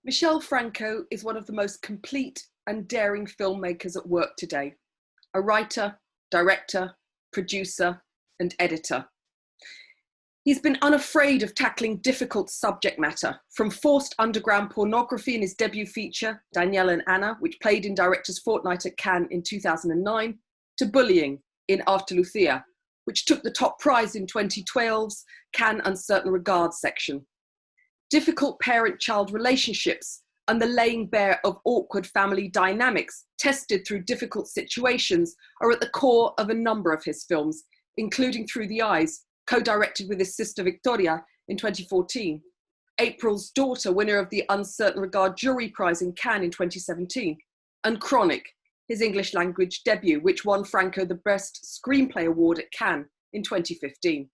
Michel Franco is one of the most complete and daring filmmakers at work today. A writer, director, producer, and editor. He's been unafraid of tackling difficult subject matter, from forced underground pornography in his debut feature, Danielle and Anna, which played in Directors' Fortnight at Cannes in 2009, to bullying in After Lucia, which took the top prize in 2012's Cannes Uncertain Regards section. Difficult parent-child relationships and the laying bare of awkward family dynamics tested through difficult situations are at the core of a number of his films, including Through the Eyes, co-directed with his sister Victoria in 2014, April's Daughter, winner of the Uncertain Regard Jury Prize in Cannes in 2017, and Chronic, his English language debut, which won Franco the Best Screenplay Award at Cannes in 2015.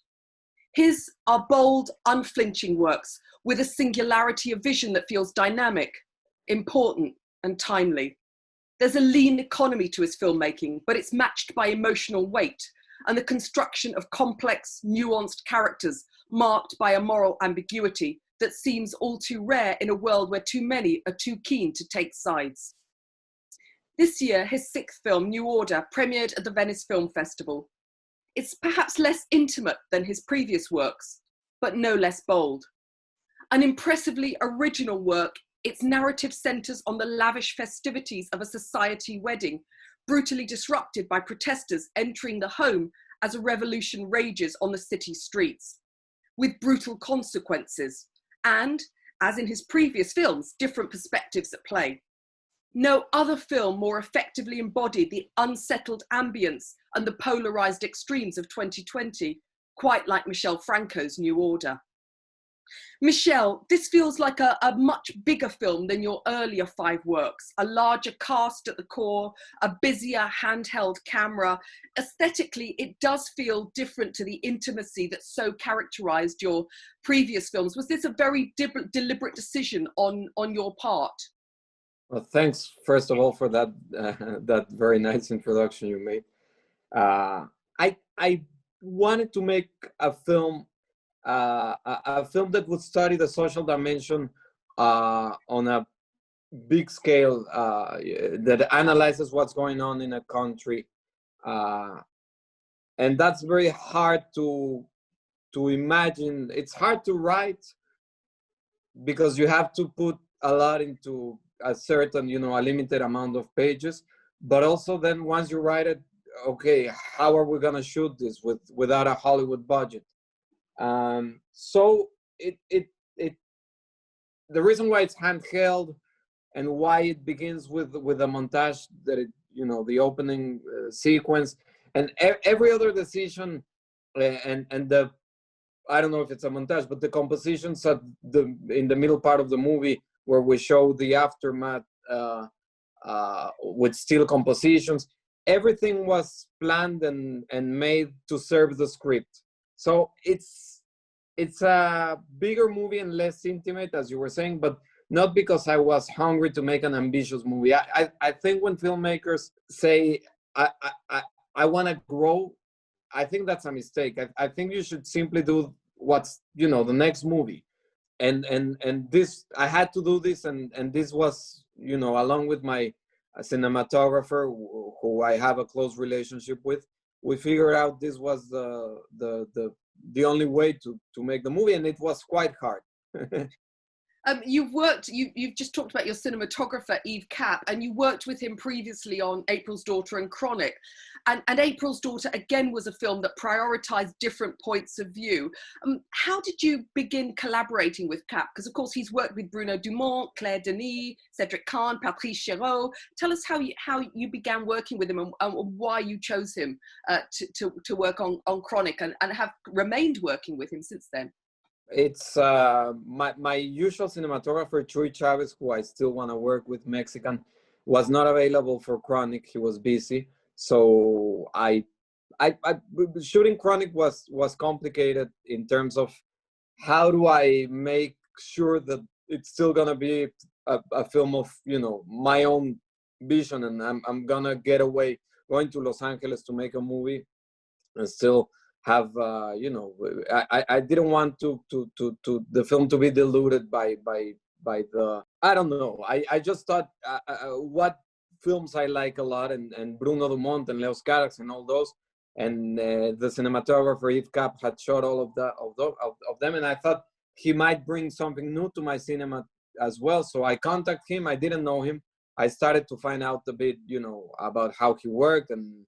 His are bold, unflinching works with a singularity of vision that feels dynamic, important, and timely. There's a lean economy to his filmmaking, but it's matched by emotional weight and the construction of complex, nuanced characters marked by a moral ambiguity that seems all too rare in a world where too many are too keen to take sides. This year, his sixth film, New Order, premiered at the Venice Film Festival. It's perhaps less intimate than his previous works, but no less bold. An impressively original work, its narrative centres on the lavish festivities of a society wedding, brutally disrupted by protesters entering the home as a revolution rages on the city streets, with brutal consequences, and, as in his previous films, different perspectives at play. No other film more effectively embodied the unsettled ambience and the polarised extremes of 2020, quite like Michel Franco's New Order. Michel, this feels like a much bigger film than your earlier five works, a larger cast at the core, a busier handheld camera. Aesthetically, it does feel different to the intimacy that so characterised your previous films. Was this a very deliberate decision on your part? Well, thanks, first of all, for that very nice introduction you made. I wanted to make a film that would study the social dimension on a big scale, that analyzes what's going on in a country, and that's very hard to imagine. It's hard to write because you have to put a lot into a certain, a limited amount of pages, but also then once you write it, okay, how are we gonna shoot this without a Hollywood budget? So the reason why it's handheld and why it begins with a montage that the opening sequence and every other decision and the, I don't know if it's a montage, but the compositions in the middle part of the movie where we show the aftermath with still compositions, everything was planned and made to serve the script. So it's a bigger movie and less intimate, as you were saying, but not because I was hungry to make an ambitious movie. I think when filmmakers say, I want to grow, I think that's a mistake. I think you should simply do what's, the next movie. And this, I had to do this, and this was, along with my cinematographer, who I have a close relationship with, we figured out this was the only way to make the movie, and it was quite hard. You've just talked about your cinematographer, Yves Cap, and you worked with him previously on April's Daughter and Chronic. And April's Daughter, again, was a film that prioritized different points of view. How did you begin collaborating with Cap? Because, of course, he's worked with Bruno Dumont, Claire Denis, Cedric Kahn, Patrice Chéreau. Tell us how you began working with him and why you chose him to work on Chronic and have remained working with him since then. It's my usual cinematographer, Chuy Chavez, who I still want to work with, Mexican, was not available for Chronic. He was busy. So I shooting Chronic was complicated in terms of how do I make sure that it's still gonna be a film of my own vision, and I'm gonna get away going to Los Angeles to make a movie and still have I didn't want to the film to be diluted by by the, I don't know. I just thought what films I like a lot, and Bruno Dumont and Leos Carax and all those, and the cinematographer Yves Cap had shot all of them, and I thought he might bring something new to my cinema as well. So I contacted him. I didn't know him. I started to find out a bit, you know, about how he worked, and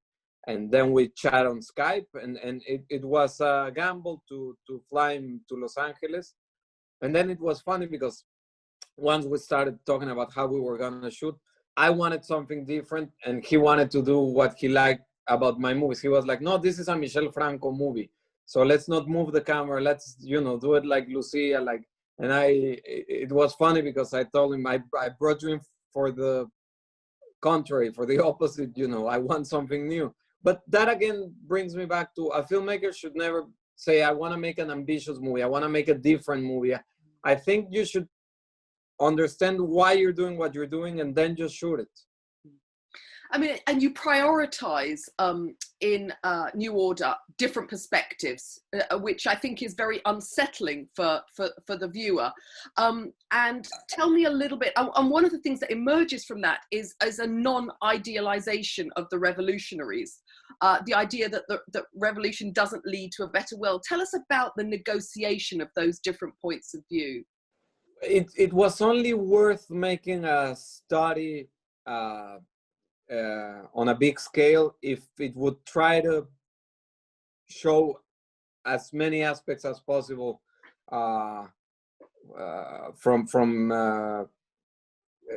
then we chat on Skype, and it was a gamble to fly him to Los Angeles. And then it was funny because once we started talking about how we were gonna shoot, I wanted something different, and he wanted to do what he liked about my movies. He was like, no, this is a Michel Franco movie, so let's not move the camera. Let's, you know, do it like Lucia, like. And it was funny because I told him I brought you in for the contrary, for the opposite, you know, I want something new. But that again brings me back to a filmmaker should never say, I want to make an ambitious movie, I want to make a different movie. I think you should understand why you're doing what you're doing and then just shoot it. I mean, and you prioritize in New Order different perspectives, which I think is very unsettling for the viewer. And tell me a little bit, and one of the things that emerges from that is a non-idealization of the revolutionaries. The idea that the revolution doesn't lead to a better world. Tell us about the negotiation of those different points of view. It was only worth making a study on a big scale if it would try to show as many aspects as possible from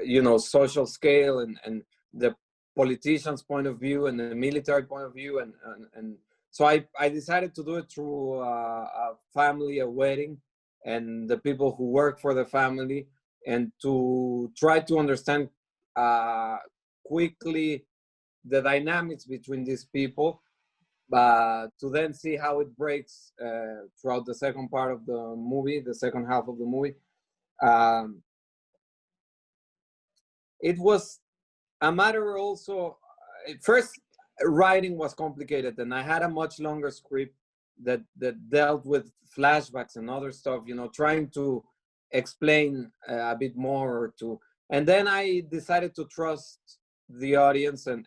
you know, social scale and the politician's point of view and the military point of view, and so I decided to do it through a family, a wedding, and the people who work for the family, and to try to understand quickly the dynamics between these people, but to then see how it breaks throughout the second part of the movie, the second half of the movie. It was a matter also, first, writing was complicated, and I had a much longer script that dealt with flashbacks and other stuff, you know, trying to explain a bit more and then I decided to trust the audience, and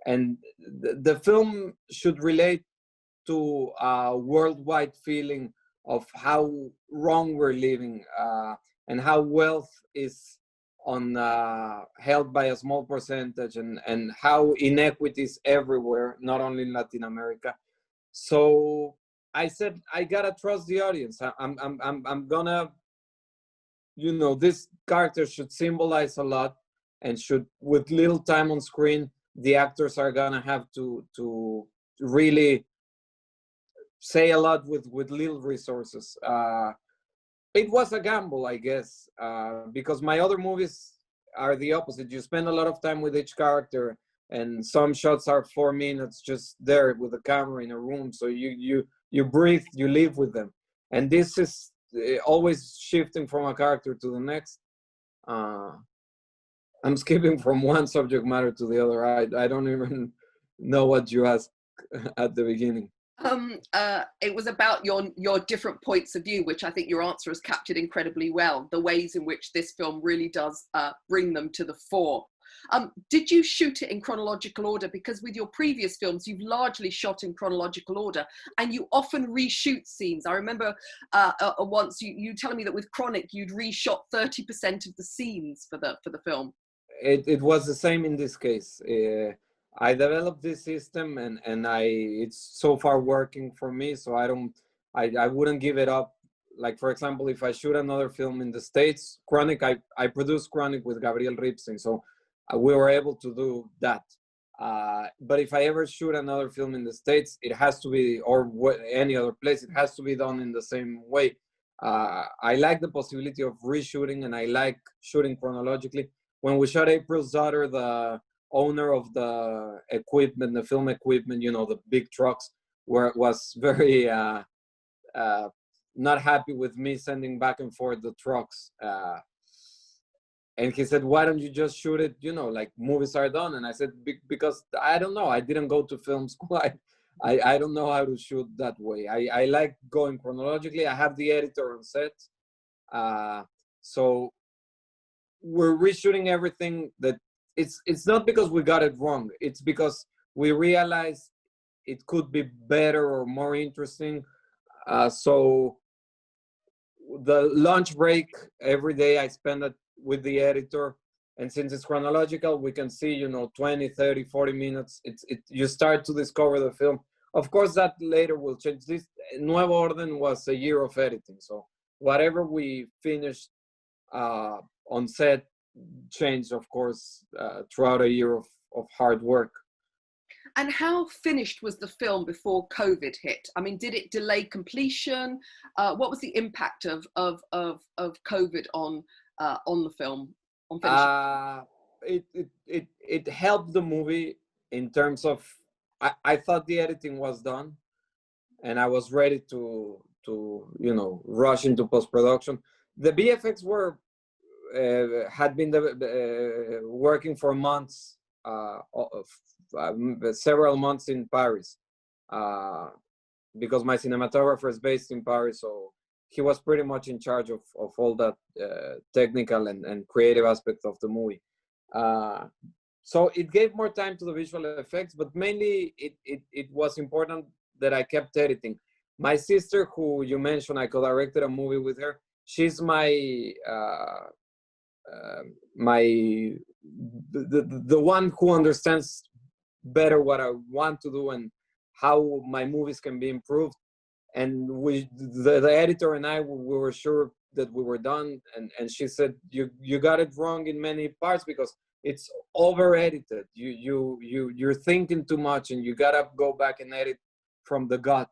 the film should relate to a worldwide feeling of how wrong we're living, and how wealth is held by a small percentage, and how inequities everywhere, not only in Latin America. So I said, I gotta trust the audience. I'm gonna, you know, this character should symbolize a lot, and should, with little time on screen, the actors are gonna have to really say a lot with little resources. It was a gamble, I guess, because my other movies are the opposite. You spend a lot of time with each character, and some shots are 4 minutes just there with the camera in a room. So you breathe, you live with them. And this is always shifting from a character to the next. I'm skipping from one subject matter to the other. I don't even know what you asked at the beginning. It was about your different points of view, which I think your answer has captured incredibly well, the ways in which this film really does bring them to the fore. Did you shoot it in chronological order? Because with your previous films, you've largely shot in chronological order, and you often reshoot scenes. I remember once you telling me that with Chronic, you'd reshot 30% of the scenes for the film. It was the same in this case. I developed this system, and it's so far working for me. So I wouldn't give it up. Like, for example, if I shoot another film in the States, Chronic, I produced Chronic with Gabriel Ripstein, so we were able to do that. But if I ever shoot another film in the States, it has to be, or any other place, it has to be done in the same way. I like the possibility of reshooting, and I like shooting chronologically. When we shot April's Daughter, the owner of the equipment, the film equipment, you know, the big trucks, was very not happy with me sending back and forth the trucks. And he said, why don't you just shoot it, you know, like movies are done? And I said, because I don't know. I didn't go to film school. I don't know how to shoot that way. I like going chronologically. I have the editor on set. So we're reshooting everything. That it's not because we got it wrong. It's because we realized it could be better or more interesting. So the lunch break every day I spend it with the editor, and since it's chronological, we can see, 20, 30, 40 minutes. You start to discover the film. Of course, that later will change. This Nuevo Orden was a year of editing, so whatever we finished on set changed, of course, throughout a year of hard work. And how finished was the film before COVID hit? I mean, did it delay completion? What was the impact of COVID on the film? On finishing? It helped the movie in terms of I thought the editing was done, and I was ready to rush into post-production. The BFX were had been working for months, several months in Paris, because my cinematographer is based in Paris, so he was pretty much in charge of all that technical and creative aspect of the movie. So it gave more time to the visual effects, but mainly it was important that I kept editing. My sister, who you mentioned, I co-directed a movie with her. She's the one who understands better what I want to do and how my movies can be improved. And the editor and I, we were sure that we were done. And she said, you got it wrong in many parts because it's over edited. You're thinking too much, and you gotta go back and edit from the gut.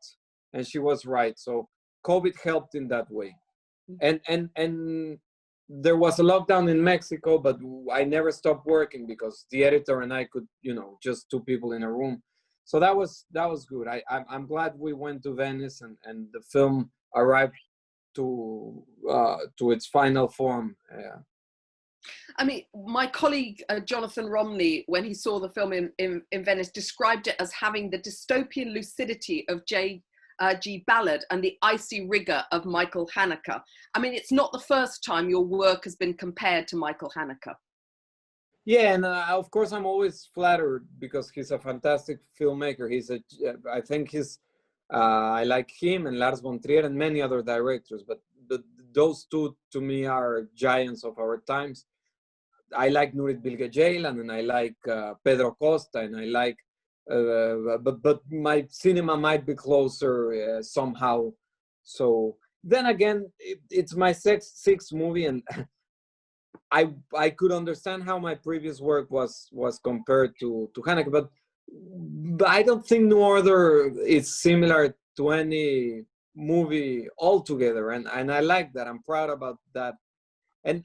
And she was right. So COVID helped in that way. And there was a lockdown in Mexico, but I never stopped working because the editor and I could, just two people in a room. So that was good. I'm glad we went to Venice and the film arrived to its final form. Yeah. I mean, my colleague Jonathan Romney, when he saw the film in Venice, described it as having the dystopian lucidity of G. Ballard and the icy rigor of Michael Haneke. I mean, it's not the first time your work has been compared to Michael Haneke. Yeah, and of course I'm always flattered because he's a fantastic filmmaker. I think I like him and Lars von Trier and many other directors, but those two to me are giants of our times. I like Nurit Bilge Ceylan and I like Pedro Costa, and I like but my cinema might be closer somehow. So then again, it's my sixth movie, and I could understand how my previous work was compared to Haneke, but I don't think New Order is similar to any movie altogether, and I like that. I'm proud about that. And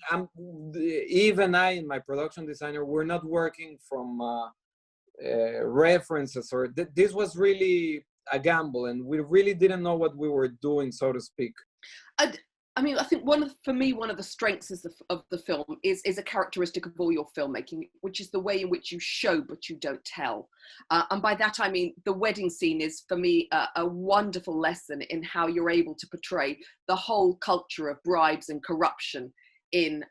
even I and my production designer, we're not working from references, or this was really a gamble, and we really didn't know what we were doing, so to speak. I mean, I think one of the strengths of the film is a characteristic of all your filmmaking, which is the way in which you show but you don't tell. And by that I mean the wedding scene is, for me, a wonderful lesson in how you're able to portray the whole culture of bribes and corruption in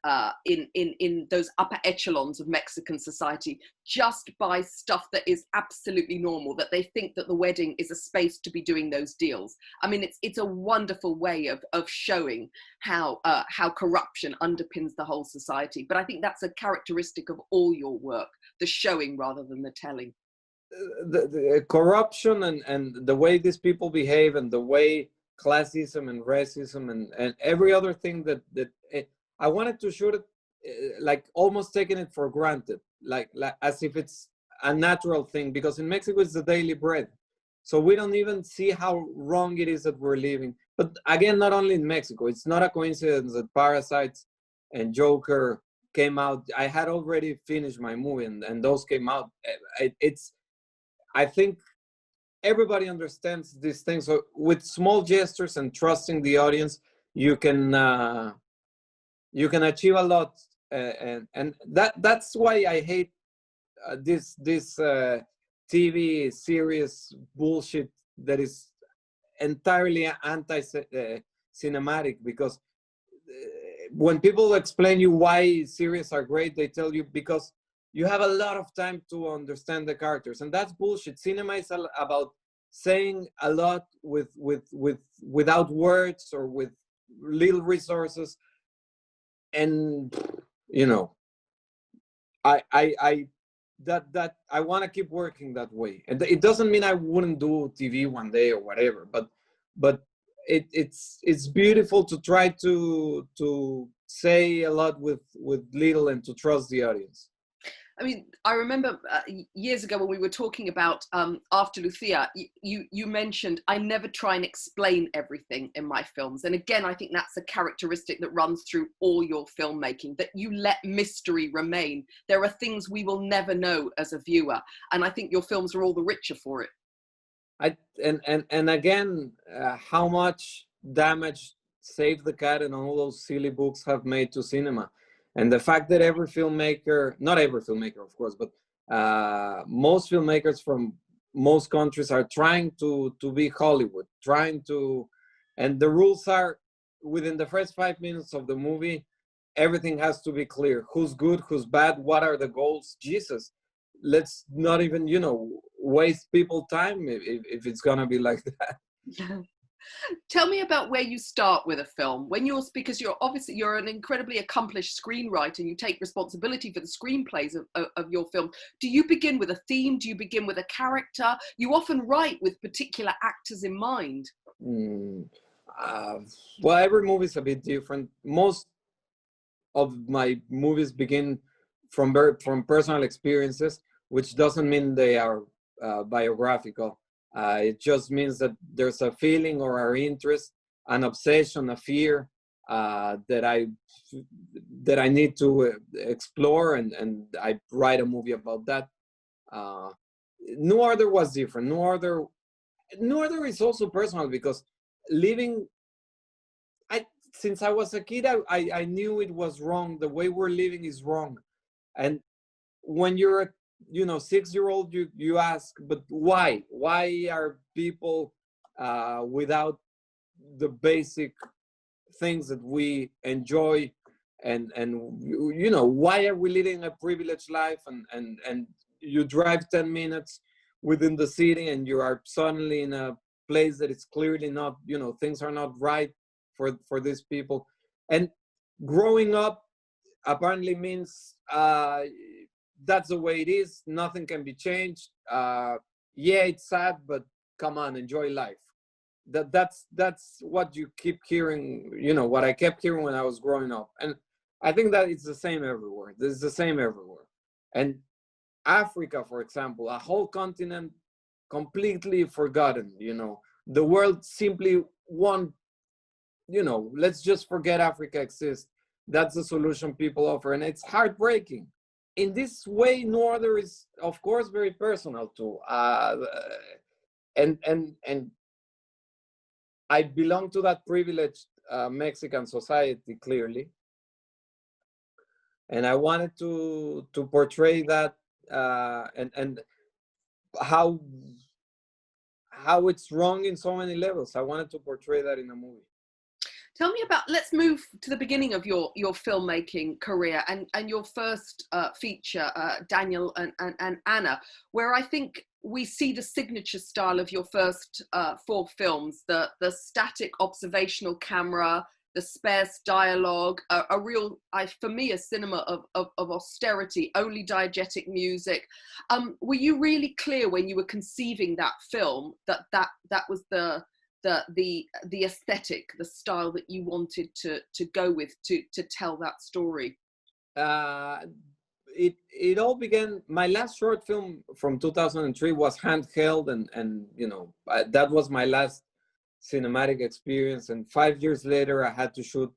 those upper echelons of Mexican society, just by stuff that is absolutely normal, that they think that the wedding is a space to be doing those deals. I mean, it's a wonderful way of showing how corruption underpins the whole society. But I think that's a characteristic of all your work, the showing rather than the telling. The corruption and the way these people behave, and the way classism and racism and every other thing that I wanted to shoot it like almost taking it for granted, like as if it's a natural thing, because in Mexico it's the daily bread. So we don't even see how wrong it is that we're living. But again, not only in Mexico, it's not a coincidence that Parasites and Joker came out. I had already finished my movie and those came out. I think everybody understands these things. So with small gestures and trusting the audience, you can achieve a lot, and that's why I hate this TV series bullshit that is entirely anti-cinematic, because when people explain you why series are great, they tell you because you have a lot of time to understand the characters, and that's bullshit. Cinema is about saying a lot without words or with little resources, and you know, I that I want to keep working that way, and it doesn't mean I wouldn't do TV one day or whatever, but it's beautiful to try to say a lot with little and to trust the audience. I mean, I remember years ago when we were talking about After Lucia, you mentioned, I never try and explain everything in my films. And again, I think that's a characteristic that runs through all your filmmaking, that you let mystery remain. There are things we will never know as a viewer. And I think your films are all the richer for it. And again, how much damage Save the Cat and all those silly books have made to cinema. And the fact that every filmmaker, not every filmmaker, of course, but most filmmakers from most countries are trying to be Hollywood, and the rules are within the first 5 minutes of the movie, everything has to be clear. Who's good, who's bad, what are the goals? Jesus, let's not even, waste people's time if it's gonna be like that. Tell me about where you start with a film. Because you're an incredibly accomplished screenwriter and you take responsibility for the screenplays of your film. Do you begin with a theme? Do you begin with a character? You often write with particular actors in mind. Well, every movie is a bit different. Most of my movies begin from personal experiences, which doesn't mean they are biographical. It just means that there's a feeling or an interest, an obsession, a fear that I need to explore, and I write a movie about that. New Order was different. New Order is also personal because since I was a kid, I knew it was wrong. The way we're living is wrong, and when you're a 6-year-old, you ask, but why are people without the basic things that we enjoy, and why are we living a privileged life, and you drive 10 minutes within the city and you are suddenly in a place that is clearly not, things are not right for these people. And growing up apparently means that's the way it is. Nothing can be changed. Yeah, it's sad, but come on, enjoy life. That's what you keep hearing, what I kept hearing when I was growing up. And I think that it's the same everywhere. It's the same everywhere. And Africa, for example, a whole continent completely forgotten, the world simply won't, let's just forget Africa exists. That's the solution people offer. And it's heartbreaking. In this way, New Order is, of course, very personal too. And I belong to that privileged Mexican society, clearly. And I wanted to portray that and how it's wrong in so many levels. I wanted to portray that in a movie. Tell me let's move to the beginning of your filmmaking career and your first feature, Daniel and Anna, where I think we see the signature style of your first 4 films, the static observational camera, the sparse dialogue, a real, for me, a cinema of austerity, only diegetic music. Were you really clear when you were conceiving that film that was the aesthetic, the style that you wanted to go with to tell that story? It all began. My last short film from 2003 was handheld, and that was my last cinematic experience. And 5 years later, I had to shoot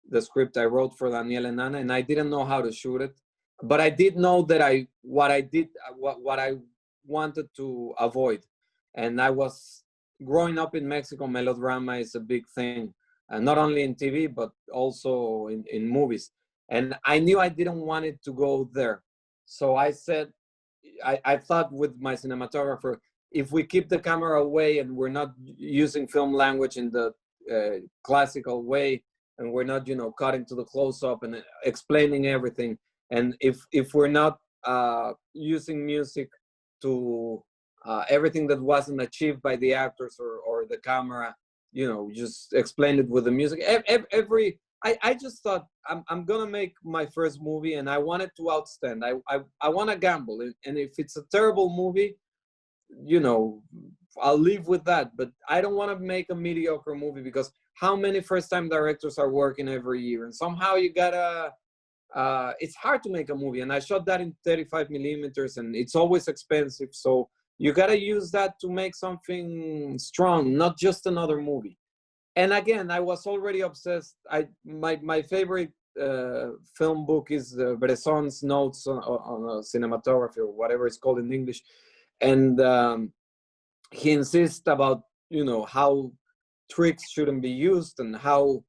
the script I wrote for Daniel and Anna, and I didn't know how to shoot it, but I did know that what I wanted to avoid. And I was growing up in Mexico. Melodrama is a big thing, not only in TV but also in movies. And I knew I didn't want it to go there. So I said, I thought with my cinematographer, if we keep the camera away and we're not using film language in the classical way, and we're not, you know, cutting to the close-up and explaining everything. And if we're not using music to everything that wasn't achieved by the actors or the camera, you know, just explain it with the music. I just thought I'm gonna make my first movie, and I want it to outstand. I want to gamble, and if it's a terrible movie, you know, I'll live with that. But I don't want to make a mediocre movie, because how many first-time directors are working every year, and somehow you gotta. It's hard to make a movie, and I shot that in 35 millimeters, and it's always expensive. So you gotta use that to make something strong, not just another movie. And again, I was already obsessed. My favorite film book is Bresson's Notes on Cinematography, or whatever it's called in English, and he insists about, you know, how tricks shouldn't be used, and how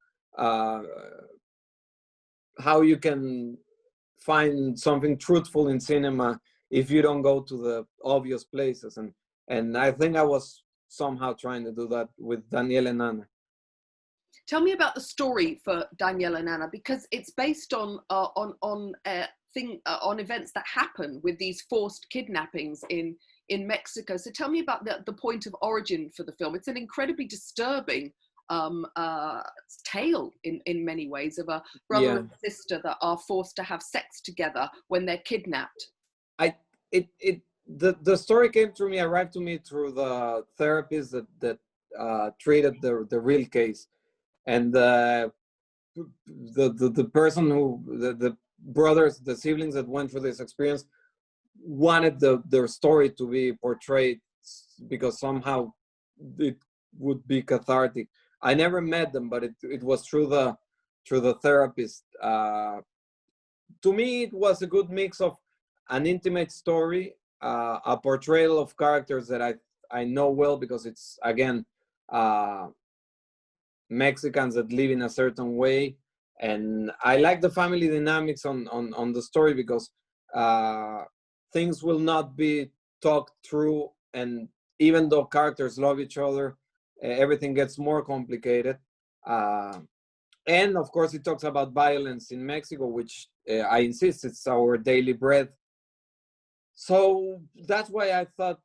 you can find something truthful in cinema if you don't go to the obvious places. And I think I was somehow trying to do that with Daniel and Anna. Tell me about the story for Daniel and Anna, because it's based on events that happen with these forced kidnappings in Mexico. So tell me about the point of origin for the film. It's an incredibly disturbing tale in many ways, of a brother and sister that are forced to have sex together when they're kidnapped. The story came to me, arrived to me through the therapist that treated the real case, and the person who the brothers, the siblings that went through this experience, wanted their story to be portrayed, because somehow it would be cathartic. I never met them, but it was through the therapist. To me, it was a good mix of an intimate story, a portrayal of characters that I know well, because it's, again, Mexicans that live in a certain way. And I like the family dynamics on the story, because things will not be talked through, and even though characters love each other, everything gets more complicated. And of course, it talks about violence in Mexico, which I insist, it's our daily bread. So that's why I thought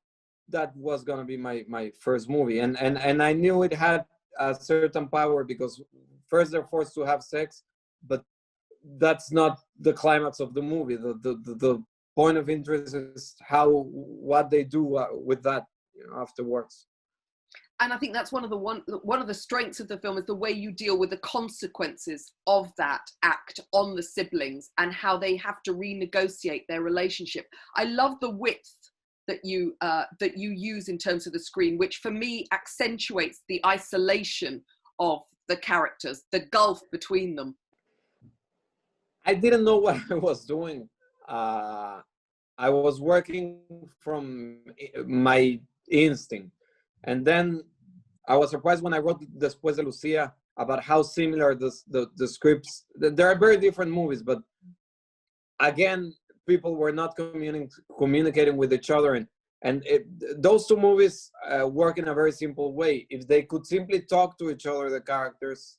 that was going to be my first movie. And I knew it had a certain power, because first they're forced to have sex, but that's not the climax of the movie. The point of interest is what they do with that, you know, afterwards. And I think that's one of the strengths of the film, is the way you deal with the consequences of that act on the siblings, and how they have to renegotiate their relationship. I love the width that you use in terms of the screen, which for me accentuates the isolation of the characters, the gulf between them. I didn't know what I was doing. I was working from my instinct. And then I was surprised when I wrote Después de Lucia about how similar the scripts. There are very different movies, but again, people were not communicating with each other. And those two movies work in a very simple way. If they could simply talk to each other, the characters,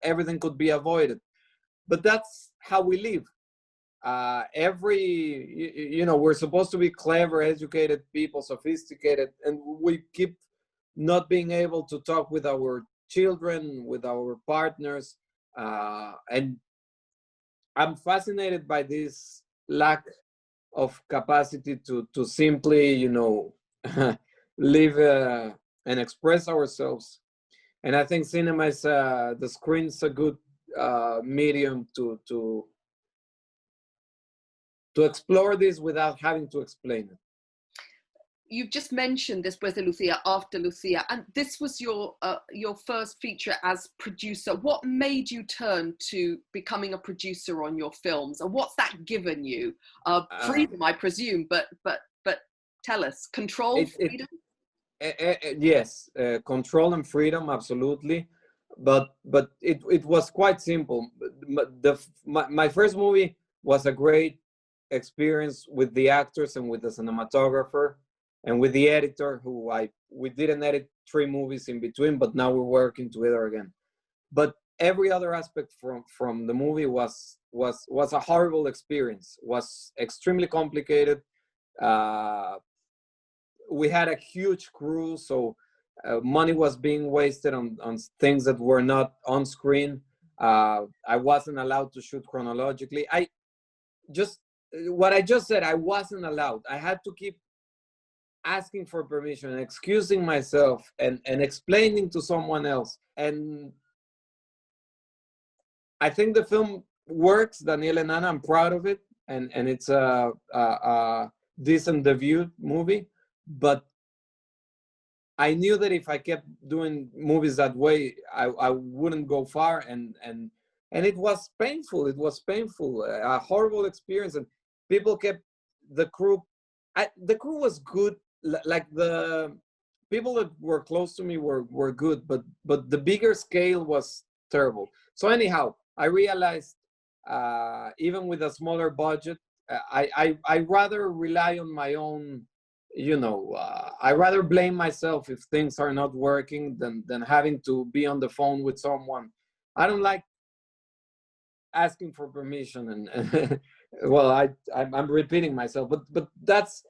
everything could be avoided. But that's how we live. We're supposed to be clever, educated people, sophisticated, and we keep not being able to talk with our children, with our partners. And I'm fascinated by this lack of capacity to simply, live and express ourselves. And I think cinema is, the screen's a good medium to explore this without having to explain it. You've just mentioned Después de Lucia, After Lucia, and this was your first feature as producer. What made you turn to becoming a producer on your films, and what's that given you? Freedom, I presume, but tell us. Control, freedom? Yes, control and freedom, absolutely. But it was quite simple. My first movie was a great experience with the actors and with the cinematographer and with the editor, we didn't edit 3 movies in between, but now we're working together again. But every other aspect from the movie was a horrible experience. Was extremely complicated. We had a huge crew, so money was being wasted on things that were not on screen. I wasn't allowed to shoot chronologically. What I just said, I wasn't allowed. I had to keep asking for permission and excusing myself and explaining to someone else. And I think the film works, Daniel and Ana. I'm proud of it, and it's a decent debut movie. But I knew that if I kept doing movies that way, I wouldn't go far, and it was painful. It was painful, a horrible experience, and people kept the crew. The crew was good. Like the people that were close to me were good, but the bigger scale was terrible. So anyhow, I realized even with a smaller budget, I rather rely on my own. I rather blame myself if things are not working than having to be on the phone with someone. I don't like asking for permission, and well, I'm repeating myself, but that's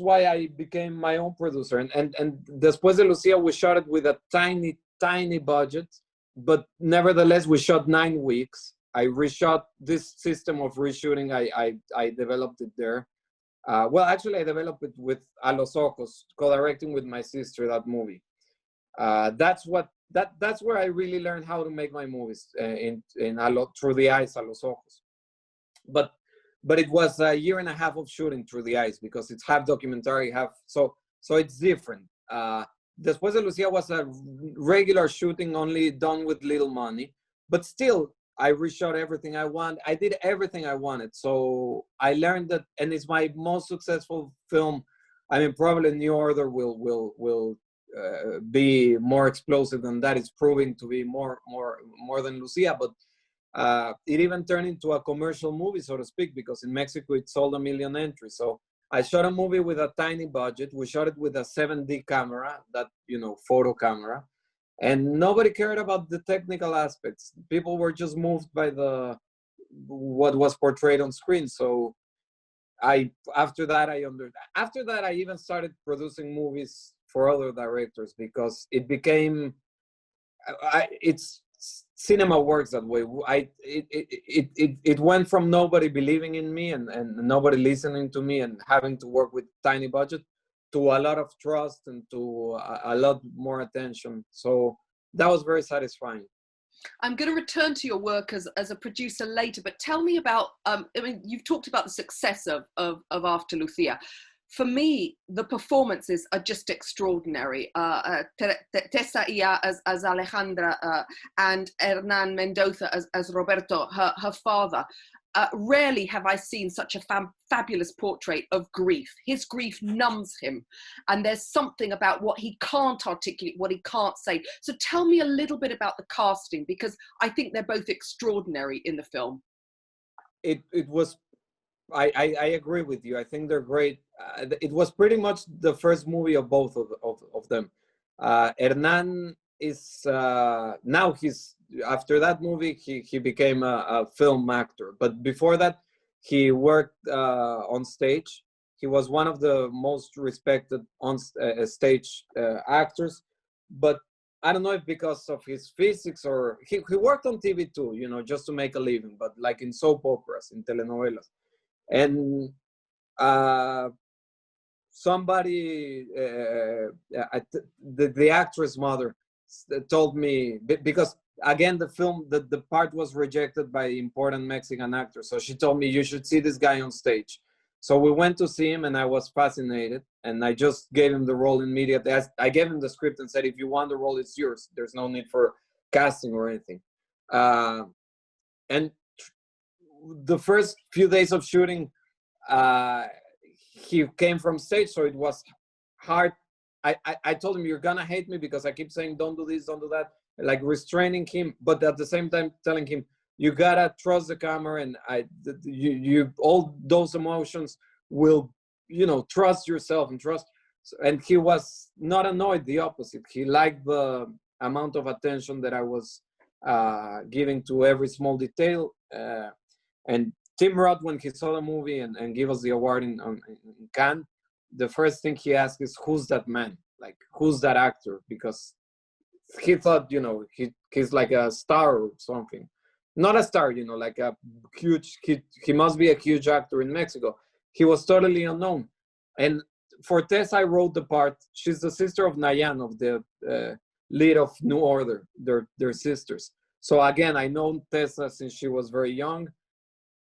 why I became my own producer. And Después de Lucia, we shot it with a tiny budget, but nevertheless we shot 9 weeks. I reshot this system of reshooting. I developed it there. Well, actually, I developed it with A Los Ojos, co-directing with my sister that movie. That's where I really learned how to make my movies through the eyes, A Los Ojos. But it was a year and a half of shooting through the eyes because it's half documentary, so it's different. Después de Lucia was a regular shooting, only done with little money, but still I reshot everything I want. I did everything I wanted. So I learned that, and it's my most successful film. I mean, probably New Order will be more explosive than that. It's proving to be more than Lucia, but it even turned into a commercial movie, so to speak, because in Mexico it sold 1 million entries. So I shot a movie with a tiny budget. We shot it with a 7D camera, that photo camera. And nobody cared about the technical aspects. People were just moved by what was portrayed on screen. So after that I even started producing movies for other directors, because it became it's cinema works that way. It went from nobody believing in me and nobody listening to me and having to work with tiny budget to a lot of trust and to a lot more attention. So that was very satisfying. I'm going to return to your work as a producer later, but tell me about, I mean, you've talked about the success of After Lucia. For me, the performances are just extraordinary. Tessa Ia as Alejandra and Hernan Mendoza as Roberto, her father. Rarely have I seen such a fabulous portrait of grief. His grief numbs him, and there's something about what he can't articulate, what he can't say. So tell me a little bit about the casting, because I think they're both extraordinary in the film. It was, I agree with you. I think they're great. It was pretty much the first movie of both of them. Hernan is now after that movie he became a film actor, but before that he worked on stage. He was one of the most respected on stage actors, but I don't know if because of his physics or he worked on TV too, just to make a living, but like in soap operas, in telenovelas. And somebody, the actress mother told me, because again, the part was rejected by important Mexican actors. So she told me, you should see this guy on stage. So we went to see him and I was fascinated. And I just gave him the role immediately. I gave him the script and said, if you want the role, it's yours. There's no need for casting or anything. And the first few days of shooting, he came from stage, so it was hard. I told him, you're gonna hate me because I keep saying don't do this, don't do that, like restraining him, but at the same time telling him, you gotta trust the camera, and you all those emotions will, trust yourself and trust. And he was not annoyed, the opposite. He liked the amount of attention that I was giving to every small detail. And Tim Roth, when he saw the movie and gave us the award in Cannes, the first thing he asked is, who's that man? Like, who's that actor? Because he thought, he's like a star or something. Not a star, like a huge, he must be a huge actor in Mexico. He was totally unknown. And for Tess, I wrote the part. She's the sister of Nayan, of the lead of New Order. They're sisters. So again, I know Tessa since she was very young.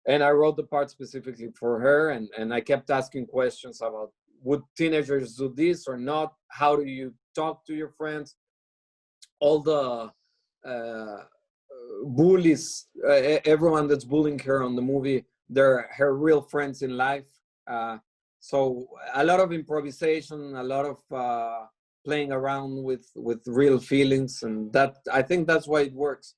And I wrote the part specifically for her. And I kept asking questions about, would teenagers do this or not? How do you talk to your friends? All the bullies, everyone that's bullying her on the movie, they're her real friends in life. So a lot of improvisation, a lot of playing around with real feelings, and that, I think that's why it works.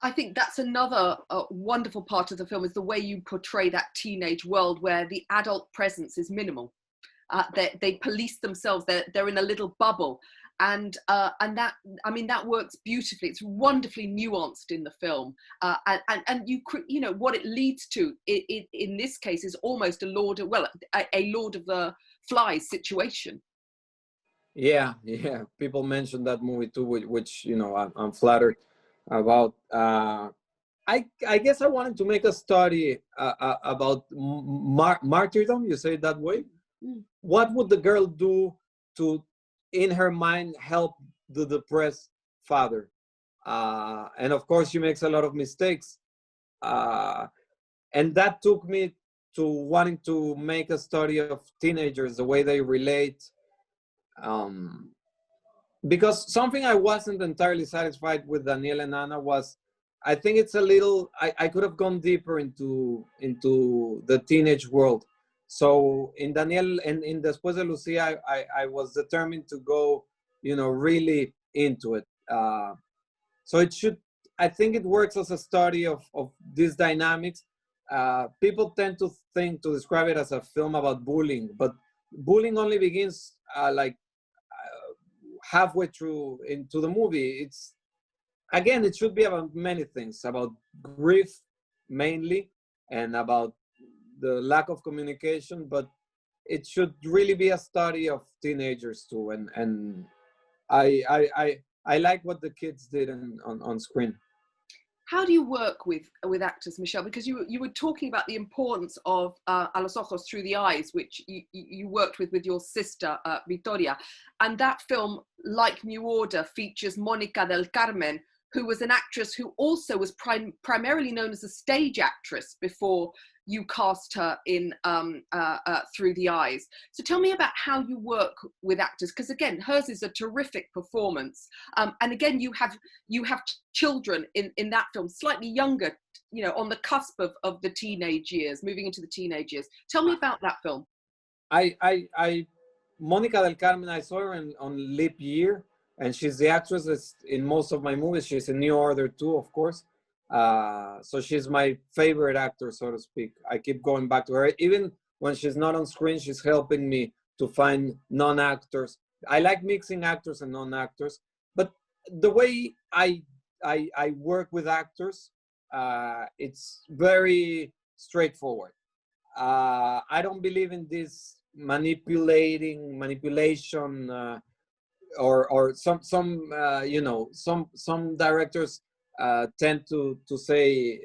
I think that's another wonderful part of the film, is the way you portray that teenage world where the adult presence is minimal. They police themselves. They're in a little bubble, and that, I mean, that works beautifully. It's wonderfully nuanced in the film, and you know what it leads to. In this case, is almost a Lord of the Flies situation. Yeah, people mentioned that movie too, which I'm flattered about. I guess I wanted to make a study about martyrdom. You say it that way. What would the girl do to, in her mind, help the depressed father? And of course, she makes a lot of mistakes. And that took me to wanting to make a study of teenagers, the way they relate. Because something I wasn't entirely satisfied with Daniel and Anna was, I think it's a little, I could have gone deeper into the teenage world. So in Daniel and in Después de Lucia, I was determined to go, really into it. So I think it works as a study of these dynamics. People tend to describe it as a film about bullying, but bullying only begins halfway through into the movie. It should be about many things, about grief mainly, and about the lack of communication, but it should really be a study of teenagers too. And I like what the kids did on screen. How do you work with actors, Michel? Because you were talking about the importance of A los ojos, through the eyes, which you worked with your sister, Victoria. And that film, like New Order, features Mónica del Carmen, who was an actress who also was primarily known as a stage actress before you cast her in Through the Eyes. So tell me about how you work with actors, because again, hers is a terrific performance. And again, you have children in that film, slightly younger, on the cusp of the teenage years, moving into the teenage years. Tell me about that film. Mónica del Carmen, I saw her on Leap Year, and she's the actress in most of my movies. She's in New Order too, of course. So she's my favorite actor, so to speak. I keep going back to her. Even when she's not on screen, she's helping me to find non-actors. I like mixing actors and non-actors, but the way I work with actors, it's very straightforward. I don't believe in this manipulation, or some directors tend to say,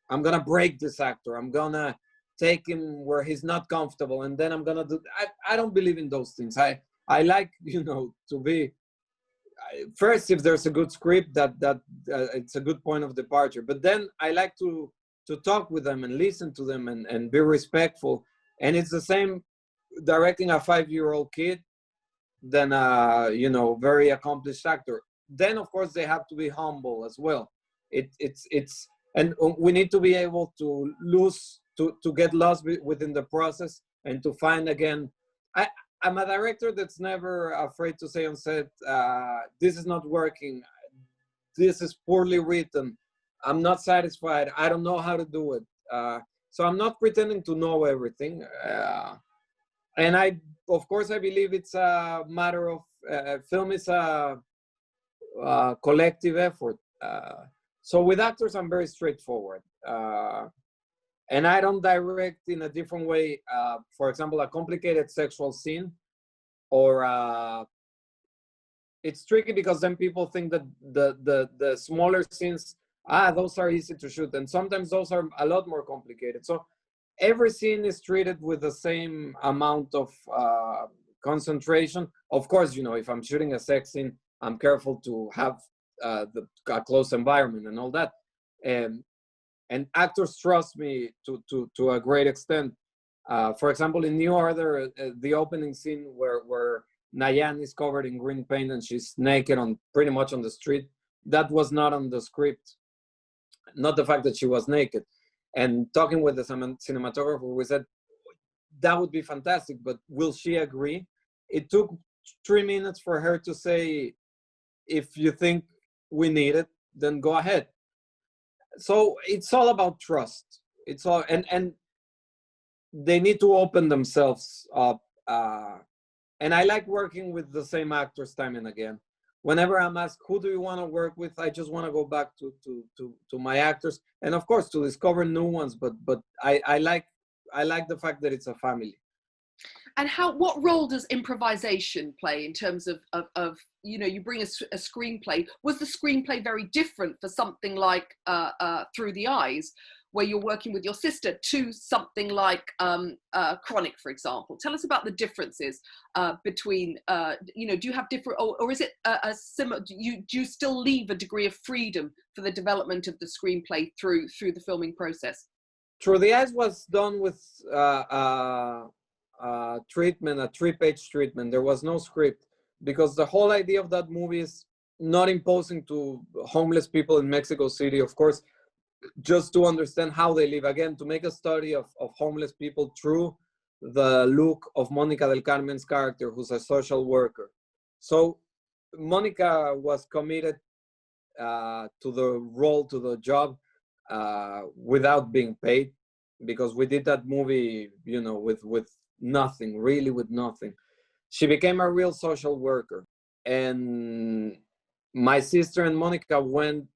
I'm gonna break this actor, I'm gonna take him where he's not comfortable, and then I'm gonna do. I don't believe in those things. I like to be first, if there's a good script, that it's a good point of departure. But then I like to talk with them and listen to them and be respectful. And it's the same directing a 5-year-old kid than a very accomplished actor. Then of course they have to be humble as well. And we need to be able to get lost within the process, and to find again. I'm a director that's never afraid to say on set, this is not working, this is poorly written, I'm not satisfied, I don't know how to do it. So I'm not pretending to know everything. And of course I believe it's a matter of, film is a collective effort. So with actors, I'm very straightforward. And I don't direct in a different way. For example, a complicated sexual scene, or it's tricky because then people think that the smaller scenes, those are easy to shoot, and sometimes those are a lot more complicated. So every scene is treated with the same amount of concentration. Of course, you know, if I'm shooting a sex scene, I'm careful to have a close environment and all that. And actors trust me to a great extent. For example, in New Order, the opening scene where Nayan is covered in green paint and she's naked on pretty much on the street, that was not on the script. Not the fact that she was naked. And talking with the cinematographer, we said, that would be fantastic, but will she agree? It took 3 minutes for her to say, if you think we need it, then go ahead. So it's all about trust. It's all, and they need to open themselves up. And I like working with the same actors time and again. Whenever I'm asked, who do you want to work with? I just want to go back to my actors, and of course to discover new ones. But I like the fact that it's a family. And what role does improvisation play in terms of you know, you bring a screenplay? Was the screenplay very different for something like Through the Eyes, where you're working with your sister, to something like Chronic, for example? Tell us about the differences between, you know, do you have different, or is it a similar, do you still leave a degree of freedom for the development of the screenplay through the filming process? Through the Eyes was done with treatment, a 3-page treatment. There was no script, because the whole idea of that movie is not imposing to homeless people in Mexico City, of course, just to understand how they live. Again, to make a study of homeless people through the look of Mónica del Carmen's character, who's a social worker. So Mónica was committed to the role, to the job, without being paid, because we did that movie, you know, with nothing, really with nothing. She became a real social worker. And my sister and Mónica went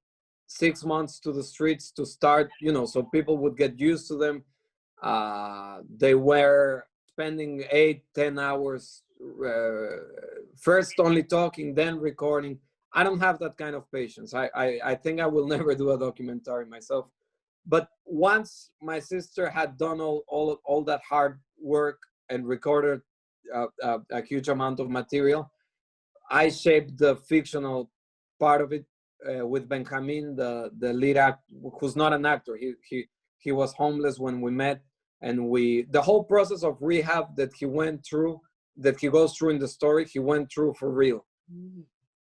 6 months to the streets to start, you know, so people would get used to them. They were spending 8-10 hours, first only talking, then recording. I don't have that kind of patience. I think I will never do a documentary myself. But once my sister had done all that hard work and recorded a huge amount of material, I shaped the fictional part of it with Benjamin, the lead actor, who's not an actor. He was homeless when we met, and the whole process of rehab that he went through, that he goes through in the story, he went through for real.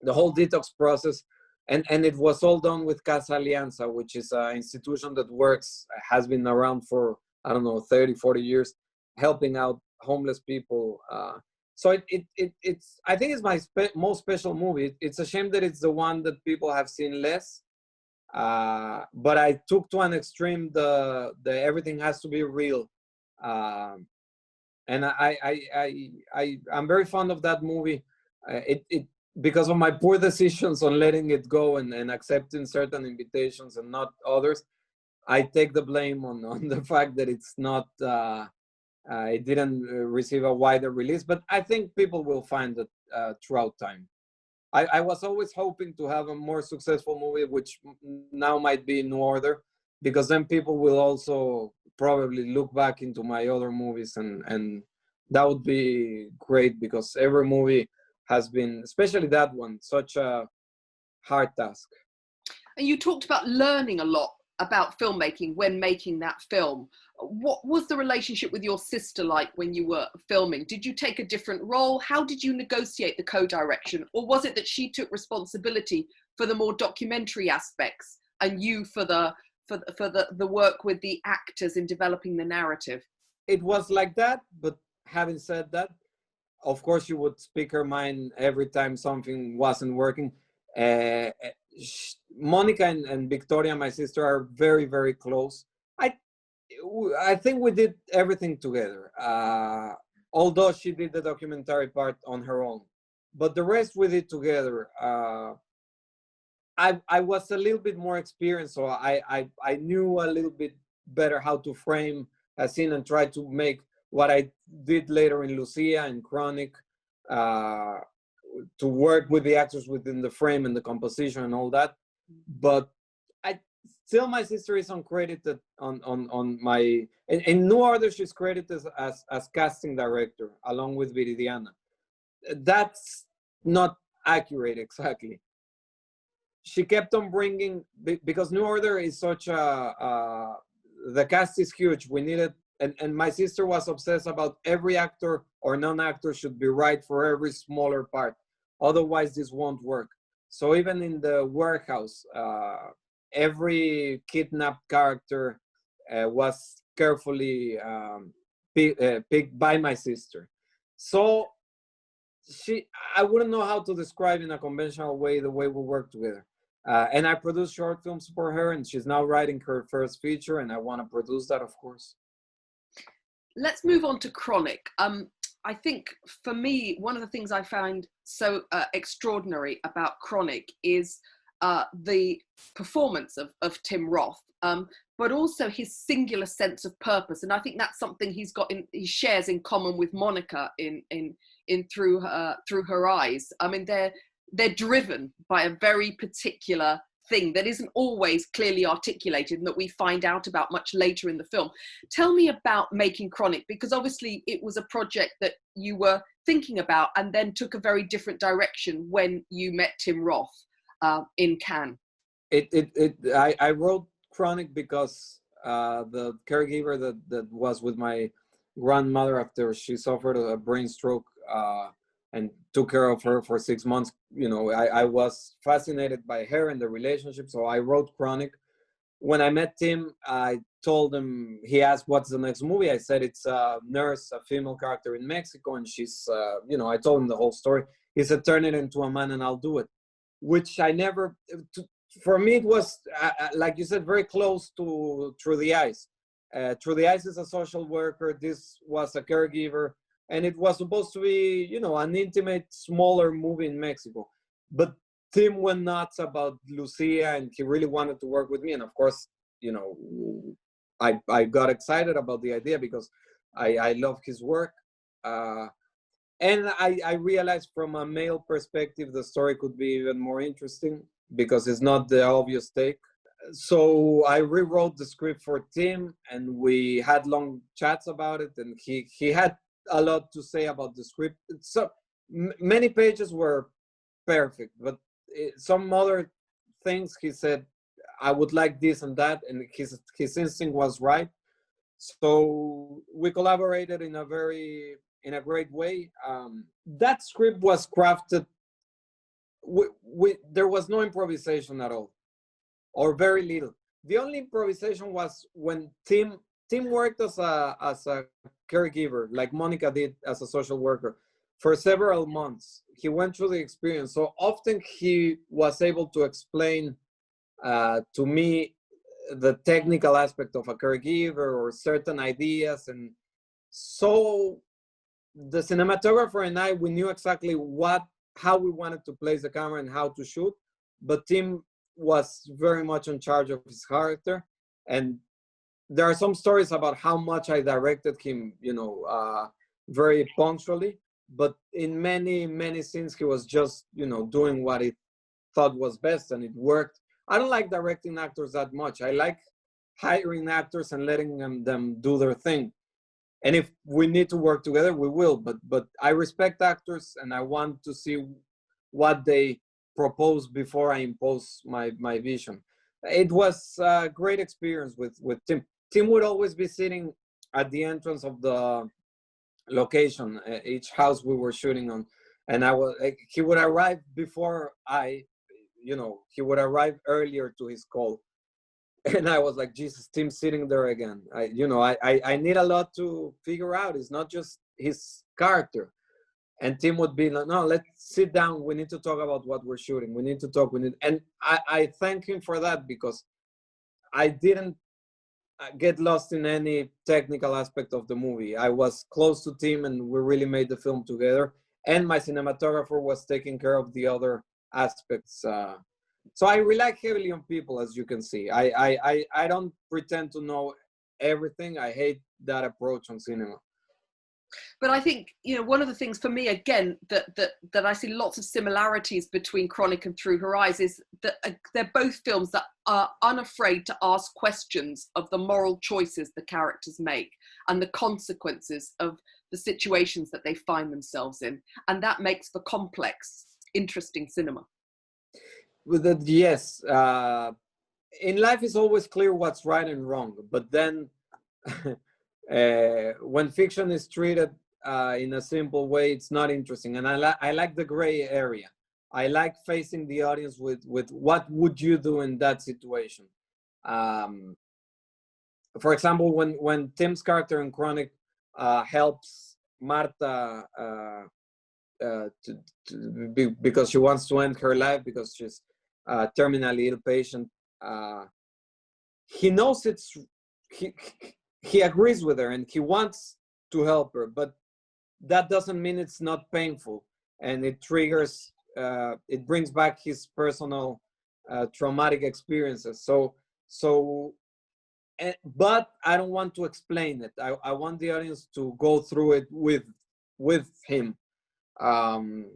The whole detox process, and it was all done with Casa Alianza, which is an institution that has been around for, I don't know, 30-40 years, helping out homeless people. So it's I think it's my most special movie. It's a shame that it's the one that people have seen less. But I took to an extreme the everything has to be real, and I'm very fond of that movie. It because of my poor decisions on letting it go and accepting certain invitations and not others, I take the blame on the fact that it's not. It didn't receive a wider release, but I think people will find it throughout time. I was always hoping to have a more successful movie, which now might be New Order, because then people will also probably look back into my other movies, and that would be great, because every movie has been, especially that one, such a hard task. And you talked about learning a lot about filmmaking when making that film. What was the relationship with your sister like when you were filming? Did you take a different role? How did you negotiate the co-direction? Or was it that she took responsibility for the more documentary aspects and you for the work with the actors in developing the narrative? It was like that, but having said that, of course she would speak her mind every time something wasn't working. Monica and Victoria, my sister, are very, very close. I think we did everything together, although she did the documentary part on her own. But the rest we did together. I was a little bit more experienced, so I knew a little bit better how to frame a scene and try to make what I did later in Lucia and Chronic, to work with the actors within the frame and the composition and all that. But I still, my sister is uncredited on my, in New Order she's credited as casting director along with Viridiana. That's not accurate exactly. She kept on bringing, because New Order is such a, the cast is huge. We needed, and my sister was obsessed about every actor or non-actor should be right for every smaller part. Otherwise, this won't work. So even in the warehouse, every kidnapped character was carefully picked by my sister. So I wouldn't know how to describe in a conventional way the way we work together. And I produce short films for her, and she's now writing her first feature, and I want to produce that, of course. Let's move on to Chronic. I think for me, one of the things I found so extraordinary about Chronic is the performance of Tim Roth, but also his singular sense of purpose. And I think that's something he shares in common with Monica in through her eyes. I mean, they're driven by a very particular thing that isn't always clearly articulated and that we find out about much later in the film. Tell me about making Chronic, because obviously it was a project that you were thinking about and then took a very different direction when you met Tim Roth in Cannes. I wrote Chronic because the caregiver that was with my grandmother after she suffered a brain stroke and took care of her for 6 months. You know, I was fascinated by her and the relationship, so I wrote Chronic. When I met Tim, I told him, he asked, what's the next movie? I said, it's a nurse, a female character in Mexico, and she's, you know, I told him the whole story. He said, turn it into a man and I'll do it, which I never, for me, it was, like you said, very close to Through the Eyes. Through the Eyes is a social worker. This was a caregiver. And it was supposed to be, you know, an intimate, smaller movie in Mexico. But Tim went nuts about Lucia, and he really wanted to work with me. And of course, you know, I got excited about the idea because I love his work. And I realized from a male perspective, the story could be even more interesting because it's not the obvious take. So I rewrote the script for Tim, and we had long chats about it. And he had a lot to say about the script. So many pages were perfect, but some other things he said, I would like this and that, and his instinct was right. So we collaborated in a great way. That script was crafted. There was no improvisation at all, or very little. The only improvisation was when Tim worked as a caregiver, like Monica did as a social worker, for several months. He went through the experience. So often he was able to explain to me the technical aspect of a caregiver or certain ideas. And so the cinematographer and I, we knew exactly how we wanted to place the camera and how to shoot. But Tim was very much in charge of his character. And there are some stories about how much I directed him, you know, very punctually, but in many, many scenes, he was just, you know, doing what he thought was best, and it worked. I don't like directing actors that much. I like hiring actors and letting them do their thing. And if we need to work together, we will, but I respect actors, and I want to see what they propose before I impose my vision. It was a great experience with Tim. Tim would always be sitting at the entrance of the location, each house we were shooting on. And he would arrive before he would arrive earlier to his call. And I was like, Jesus, Tim's sitting there again. I need a lot to figure out. It's not just his character. And Tim would be like, no, let's sit down. We need to talk about what we're shooting. We need to talk. And I thank him for that, because I didn't get lost in any technical aspect of the movie. I was close to Tim, and we really made the film together. And my cinematographer was taking care of the other aspects. So I rely heavily on people, as you can see. I don't pretend to know everything. I hate that approach on cinema. But I think, you know, one of the things for me, again, that I see lots of similarities between Chronic and Through Her Eyes is that they're both films that are unafraid to ask questions of the moral choices the characters make and the consequences of the situations that they find themselves in. And that makes for complex, interesting cinema. Yes. In life, it's always clear what's right and wrong. But then when fiction is treated in a simple way, it's not interesting. And I like the gray area. I like facing the audience with what would you do in that situation. For example, when Tim's character in Chronic helps Marta because she wants to end her life because she's a terminally ill patient, he knows he agrees with her and he wants to help her, but that doesn't mean it's not painful, and it triggers it brings back his personal traumatic experiences. But I don't want to explain it. I want the audience to go through it with him. And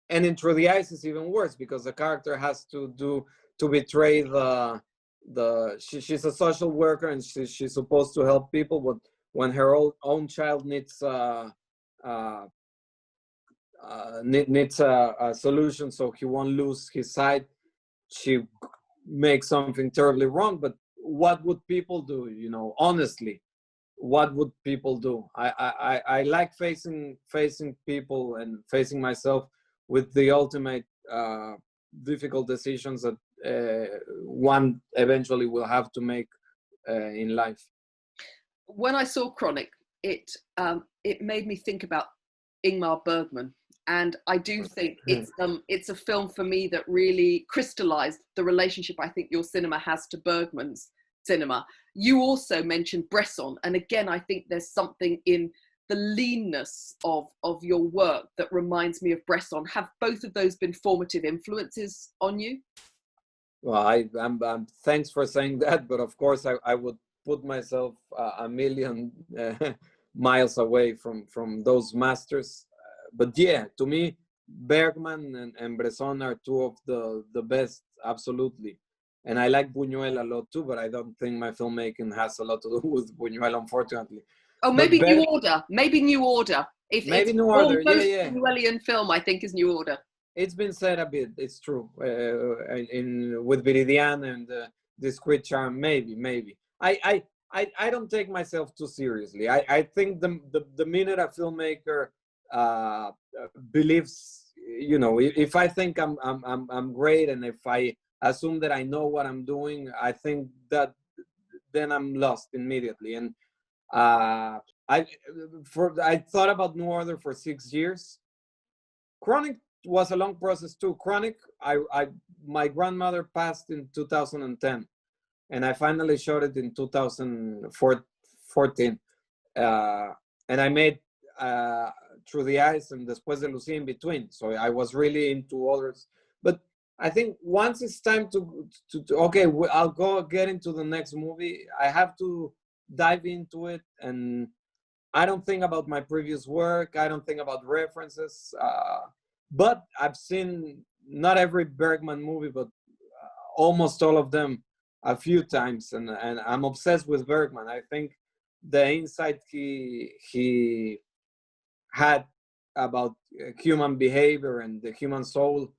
in Through the Eyes is even worse because the character has to betray she's a social worker and she's supposed to help people, but when her own child needs a solution so he won't lose his sight, she makes something terribly wrong. But what would people do? You know, honestly, what would people do? I like facing people and facing myself with the ultimate difficult decisions that one eventually will have to make in life. When I saw Chronic, it made me think about Ingmar Bergman, and I do think it's a film for me that really crystallized the relationship I think your cinema has to Bergman's cinema. You also mentioned Bresson, and again, I think there's something in the leanness of your work that reminds me of Bresson. Have both of those been formative influences on you? Well, I'm thanks for saying that, but of course I would put myself a million miles away from those masters. But yeah, to me, Bergman and Bresson are two of the best, absolutely. And I like Buñuel a lot too, but I don't think my filmmaking has a lot to do with Buñuel, unfortunately. Oh, maybe New Order. Maybe New Order. Maybe New Order. Yeah. Buñuelian film, I think, is New Order. It's been said a bit. It's true. With Viridian and Discreet Charm, maybe. I don't take myself too seriously. I think the minute a filmmaker believes, you know, if I think I'm great, and if I assume that I know what I'm doing, I think that then I'm lost immediately. And I thought about New Order for 6 years. Chronic was a long process too. Chronic, my grandmother passed in 2010, and I finally shot it in 2014. And I made Through the Eyes and Después de Lucia in between. So I was really into others. But I think once it's time to okay, I'll go get into the next movie, I have to dive into it. And I don't think about my previous work. I don't think about references. But I've seen not every Bergman movie, but almost all of them a few times. And I'm obsessed with Bergman. I think the insight he had about human behavior and the human soul,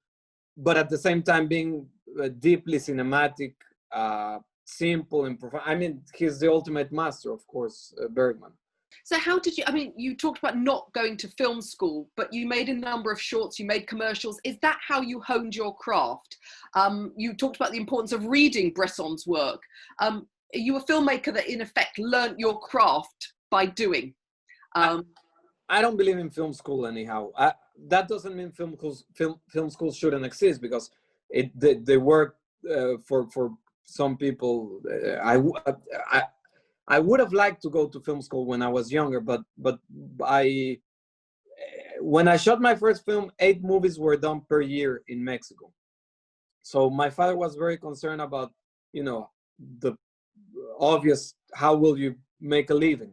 but at the same time being deeply cinematic, simple and profound. I mean, he's the ultimate master, of course, Bergman. So how did you, I mean, you talked about not going to film school, but you made a number of shorts, you made commercials. Is that how you honed your craft? You talked about the importance of reading Bresson's work. Are you a filmmaker that in effect learnt your craft by doing? I don't believe in film school anyhow. That doesn't mean film schools shouldn't exist, because they work for some people. I would have liked to go to film school when I was younger, but when I shot my first film, 8 movies were done per year in Mexico. So my father was very concerned about, the obvious, how will you make a living?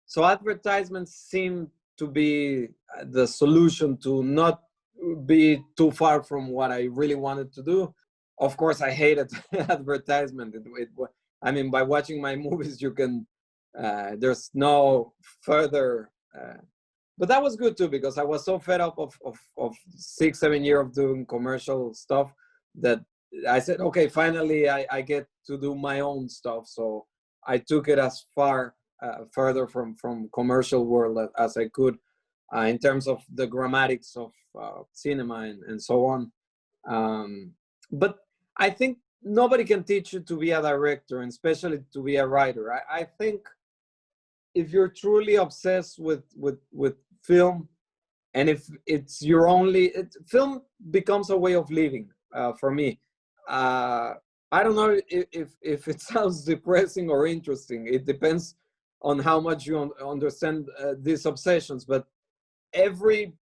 So advertisements seem to be the solution to not be too far from what I really wanted to do. Of course, I hated advertisement. I mean, by watching my movies, you can, there's no further, but that was good too, because I was so fed up of 6-7 years of doing commercial stuff that I said, okay, finally I get to do my own stuff. So I took it as far further from commercial world as I could, in terms of the grammatics of cinema and so on. But I think nobody can teach you to be a director, and especially to be a writer. I think if you're truly obsessed with film, and if it's your only, film becomes a way of living for me. I don't know if it sounds depressing or interesting. It depends on how much you understand these obsessions. But every,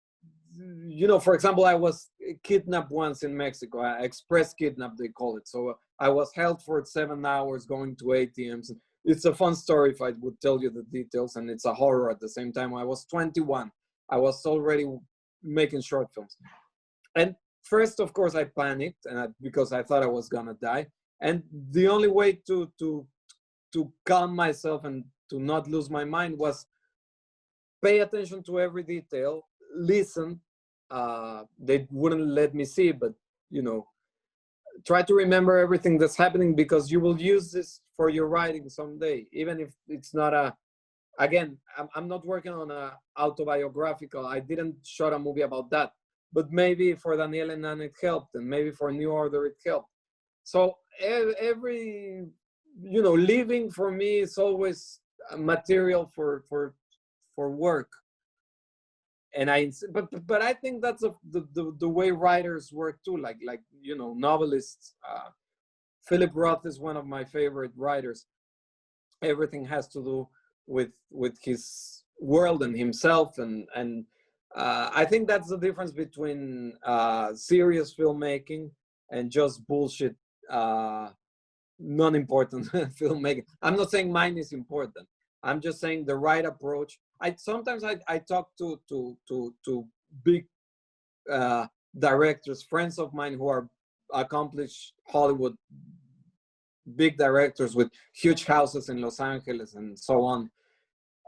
for example, I was kidnapped once in Mexico. Express kidnap, they call it. So I was held for 7 hours going to ATMs. It's a fun story if I would tell you the details, and it's a horror at the same time. I was 21. I was already making short films. And first, of course, I panicked, because I thought I was gonna die. And the only way to calm myself and to not lose my mind was pay attention to every detail, listen. They wouldn't let me see, but try to remember everything that's happening, because you will use this for your writing someday, even if it's not again, I'm not working on a autobiographical. I didn't shot a movie about that, but maybe for Daniel and Anne it helped, and maybe for New Order it helped. So every, living for me is always material for work. And but I think that's the way writers work too, like novelists. Philip Roth is one of my favorite writers. Everything has to do with his world and himself, and I think that's the difference between serious filmmaking and just bullshit non-important filmmaking. I'm not saying mine is important. I'm just saying the right approach. Sometimes I talk to big directors, friends of mine who are accomplished Hollywood big directors with huge houses in Los Angeles and so on,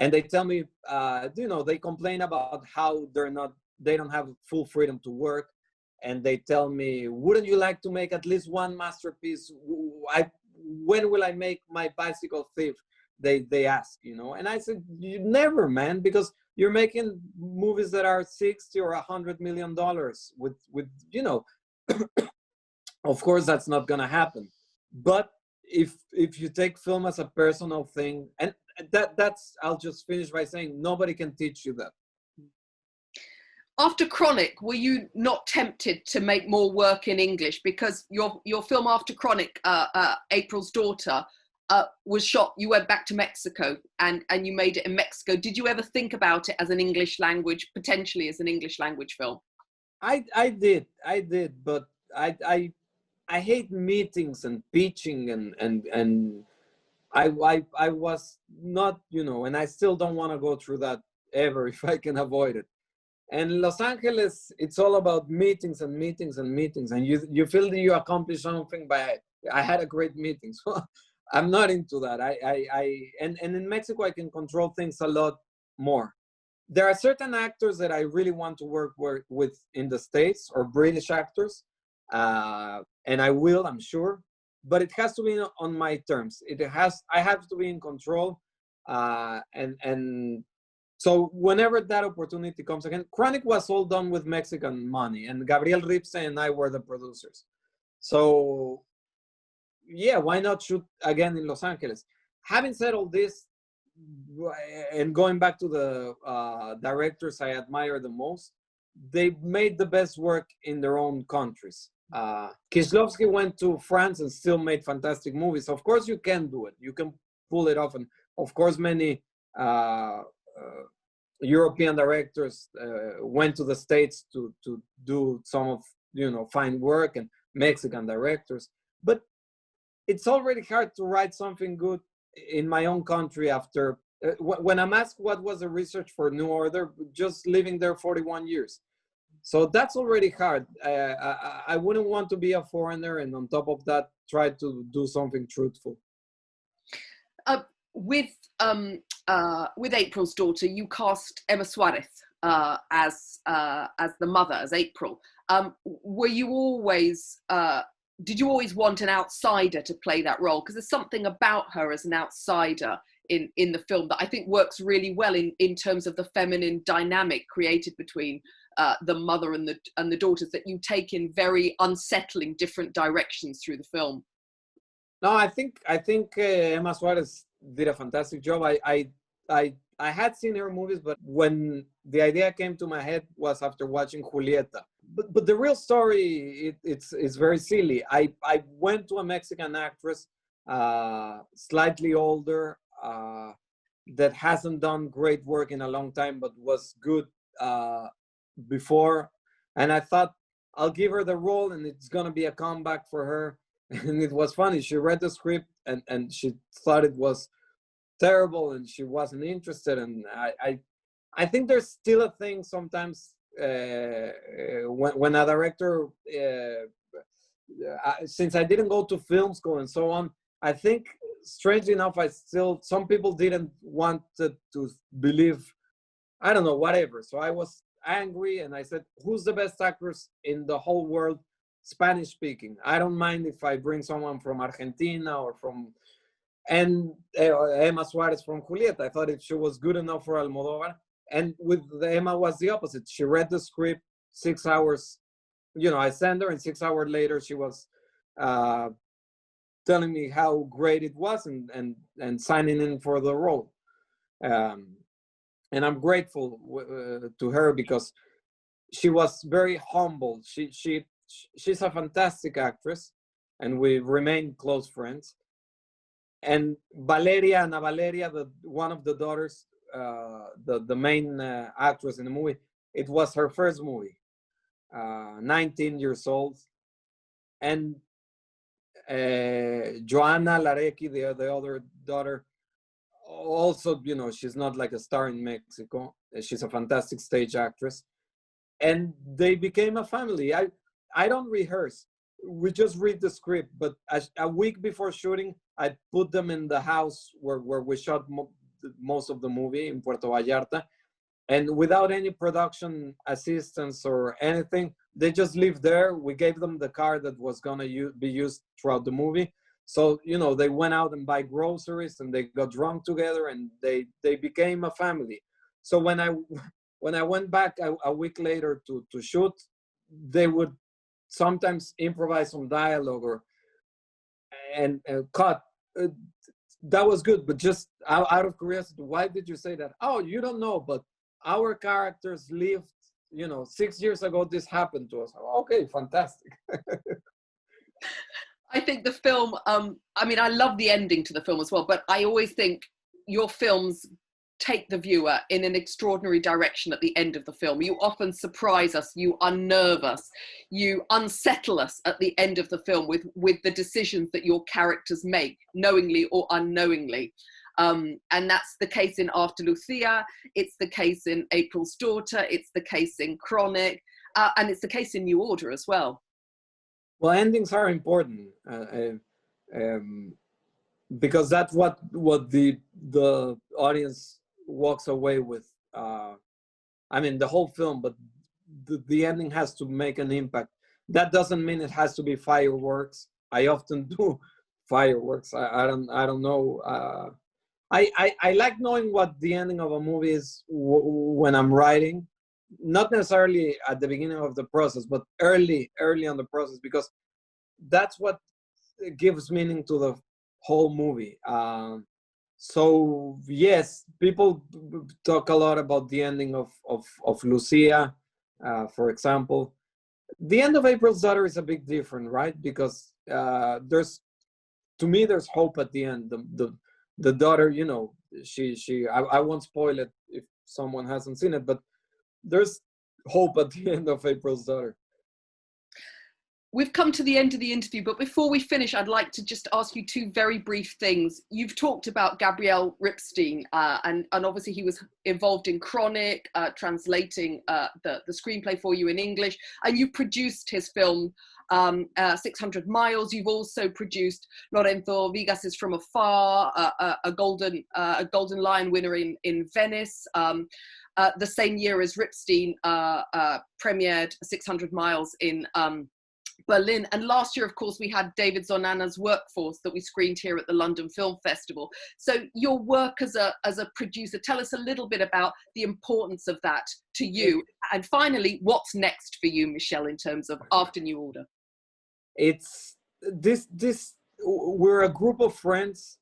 and they tell me, they complain about how they don't have full freedom to work, and they tell me, wouldn't you like to make at least one masterpiece? When will I make my Bicycle Thief? They ask, and I said, you never, man, because you're making movies that are $60 or $100 million with of course that's not gonna happen. But if you take film as a personal thing, and that's I'll just finish by saying nobody can teach you that. After Chronic, were you not tempted to make more work in English? Because your film After Chronic, April's Daughter, was shot, you went back to Mexico and you made it in Mexico. Did you ever think about it as an English language, potentially as an English language film? I did, but I hate meetings and pitching and I was not, and I still don't want to go through that ever if I can avoid it. And Los Angeles, it's all about meetings and meetings and meetings, and you feel that you accomplish something by, I had a great meeting. So I'm not into that. And in Mexico, I can control things a lot more. There are certain actors that I really want to work with in the States, or British actors, and I will, I'm sure, but it has to be on my terms. I have to be in control, and so whenever that opportunity comes again. Chronic was all done with Mexican money, and Gabriel Ripse and I were the producers. So yeah, why not shoot again in Los Angeles? Having said all this, and going back to the directors I admire the most, they made the best work in their own countries. Kieślowski went to France and still made fantastic movies. Of course you can do it, you can pull it off, and of course many European directors went to the States to do some of fine work, and Mexican directors. But it's already hard to write something good in my own country after, when I'm asked what was the research for New Order, just living there 41 years. So that's already hard. I wouldn't want to be a foreigner and on top of that, try to do something truthful. With April's Daughter, you cast Emma Suarez as the mother, as April. Were you always, did you always want an outsider to play that role? Because there's something about her as an outsider in the film that I think works really well in terms of the feminine dynamic created between the mother and the daughters, that you take in very unsettling different directions through the film. No, I think Emma Suarez did a fantastic job. I had seen her movies, but when the idea came to my head was after watching Julieta. But the real story, it's very silly. I went to a Mexican actress, slightly older, that hasn't done great work in a long time, but was good before. And I thought, I'll give her the role and it's going to be a comeback for her. And it was funny. She read the script and she thought it was terrible and she wasn't interested. And I think there's still a thing sometimes when a director, since I didn't go to film school and so on, I think strangely enough, some people didn't want to believe, I don't know, whatever. So I was angry and I said, who's the best actress in the whole world? Spanish speaking. I don't mind if I bring someone from Argentina or Emma Suarez from Julieta. I thought if she was good enough for Almodovar. And with Emma was the opposite. She read the script 6 hours, I sent her and 6 hours later she was telling me how great it was and signing in for the role. And I'm grateful to her because she was very humble. She's a fantastic actress and we remain close friends. And Ana Valeria, one of the daughters, the main actress in the movie, it was her first movie, 19 years old. And Joanna Larecki, the other daughter, also, she's not like a star in Mexico. She's a fantastic stage actress. And they became a family. I don't rehearse. We just read the script. But a week before shooting, I put them in the house where we shot most of the movie in Puerto Vallarta. And without any production assistance or anything, they just lived there. We gave them the car that was going to be used throughout the movie. So, they went out and buy groceries and they got drunk together and they became a family. So when I went back a week later to shoot, they would sometimes improvise some dialogue and cut. That was good, but just out of curiosity, why did you say that? Oh, you don't know, but our characters lived, 6 years ago, this happened to us. Okay, fantastic. I think the film, I love the ending to the film as well, but I always think your films take the viewer in an extraordinary direction at the end of the film. You often surprise us, you unnerve us, you unsettle us at the end of the film with the decisions that your characters make, knowingly or unknowingly. And that's the case in After Lucia, it's the case in April's Daughter, it's the case in Chronic, and it's the case in New Order as well. Well, endings are important because that's what the audience walks away with. The whole film, but the ending has to make an impact. That doesn't mean it has to be fireworks. I often do fireworks. I don't know. I like knowing what the ending of a movie is when I'm writing. Not necessarily at the beginning of the process, but early on the process, because that's what gives meaning to the whole movie. So yes, people talk a lot about the ending of Lucia, for example. The end of April's Daughter is a bit different, right? Because there's hope at the end. The daughter, I won't spoil it if someone hasn't seen it, but there's hope at the end of April's Daughter. we've come to the end of the interview, but before we finish, I'd like to just ask you two very brief things. You've talked about Gabriel Ripstein, and obviously he was involved in Chronic, translating the screenplay for you in English, and you produced his film 600 Miles. You've also produced Lorenzo Vigas's From Afar, a Golden Lion winner in Venice. The same year as Ripstein premiered 600 Miles in Berlin. And last year, of course, we had David Zonana's Workforce that we screened here at the London Film Festival. So your work as a producer, tell us a little bit about the importance of that to you. And finally, what's next for you, Michel, in terms of After New Order? It's we're a group of friends.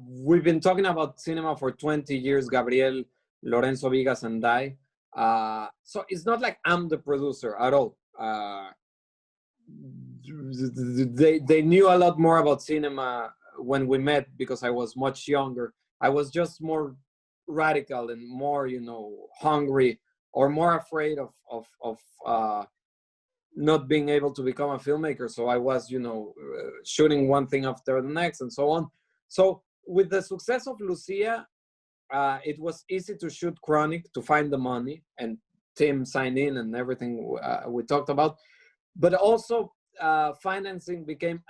We've been talking about cinema for 20 years, Gabriel, Lorenzo Vigas, and I. So it's not like I'm the producer at all. They knew a lot more about cinema when we met because I was much younger. I was just more radical and more, hungry or more afraid of not being able to become a filmmaker. So I was, shooting one thing after the next and so on. So with the success of Lucia, it was easy to shoot Chronic, to find the money, and Tim signed in and everything we talked about. But also financing became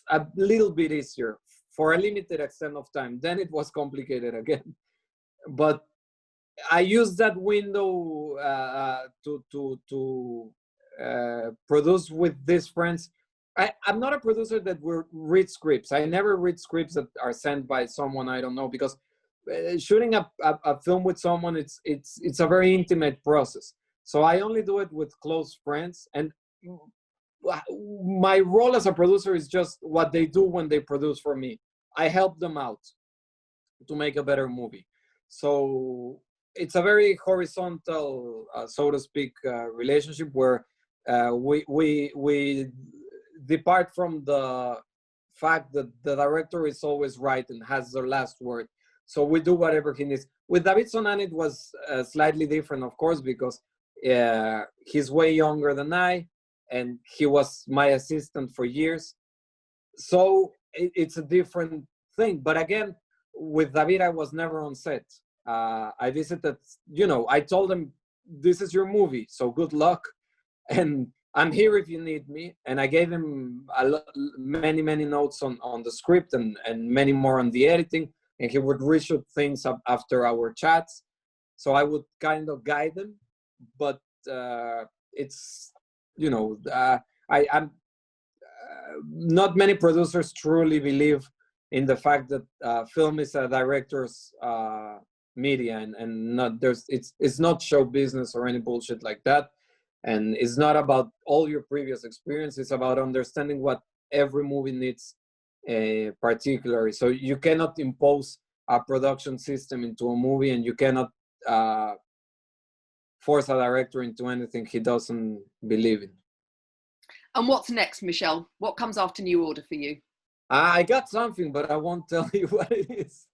a little bit easier for a limited extent of time. Then it was complicated again. But I used that window to produce with these friends. I'm not a producer that will read scripts. I never read scripts that are sent by someone I don't know, because shooting a film with someone, it's a very intimate process. So I only do it with close friends, and my role as a producer is just what they do when they produce for me. I help them out to make a better movie. So it's a very horizontal, so to speak, relationship where we depart from the fact that the director is always right and has the last word. So we do whatever he needs. With David Sonan, it was slightly different, of course, because he's way younger than I, and he was my assistant for years. So it's a different thing. But again, with David, I was never on set. I visited, I told him, this is your movie, so good luck. And I'm here if you need me. And I gave him many, many notes on the script and many more on the editing. And he would reshoot things up after our chats. So I would kind of guide him. But it's, I'm not many producers truly believe in the fact that film is a director's media, and not it's not show business or any bullshit like that. And it's not about all your previous experience. It's about understanding what every movie needs particularly. So you cannot impose a production system into a movie, and you cannot force a director into anything he doesn't believe in. And what's next, Michel? What comes after New Order for you? I got something, but I won't tell you what it is.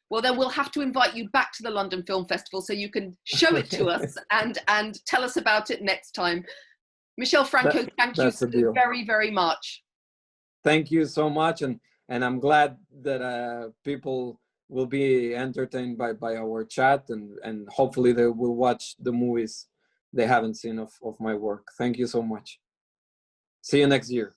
Well, then we'll have to invite you back to the London Film Festival so you can show it to us and tell us about it next time. Michel Franco, thank you so very, very much. Thank you so much. And I'm glad that people will be entertained by our chat, and hopefully they will watch the movies they haven't seen of my work. Thank you so much. See you next year.